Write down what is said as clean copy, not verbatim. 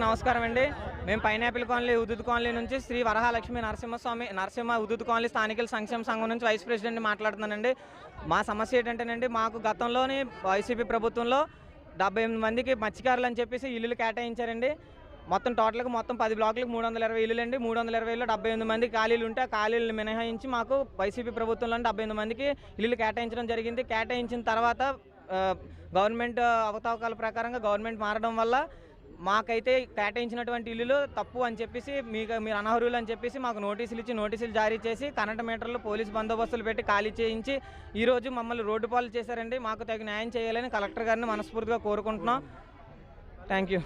నమస్కారం అండి. మేము పైనాపిల్ కాలనీ ఉదుత్ కాలనీ నుంచి శ్రీ వరహాలక్ష్మి నరసింహ ఉదుత్ కాలనీ స్థానికుల సంక్షేమ సంఘం నుంచి వైస్ ప్రెసిడెంట్ మాట్లాడుతున్నానండి. మా సమస్య ఏంటంటేనండి, మాకు గతంలోని వైసీపీ ప్రభుత్వంలో 78 మందికి మత్స్యకారులు అని చెప్పేసి ఇల్లులు కేటాయించారండి. టోటల్గా 10 బ్లాకులకు 320 ఇల్లులు అండి. 320లో 78 మంది ఖాళీలు ఉంటే ఆ ఖాళీలను మినహాయించి మాకు వైసీపీ ప్రభుత్వంలో 78 మందికి ఇల్లులు కేటాయించడం జరిగింది. కేటాయించిన తర్వాత గవర్నమెంట్ అవతావకాల ప్రకారంగా గవర్నమెంట్ మారడం వల్ల మాకైతే కేటాయించినటువంటి ఇల్లులు తప్పు అని చెప్పేసి మీరు అనర్హులు అని చెప్పేసి మాకు నోటీసులు జారీ చేసి కరెంట్ మీటర్లు పోలీసు బందోబస్తులు పెట్టి ఖాళీ చేయించి ఈరోజు మమ్మల్ని రోడ్డు పాలు చేశారండి. మాకు తగిన న్యాయం చేయాలని కలెక్టర్ గారిని మనస్ఫూర్తిగా కోరుకుంటున్నాం. Thank you.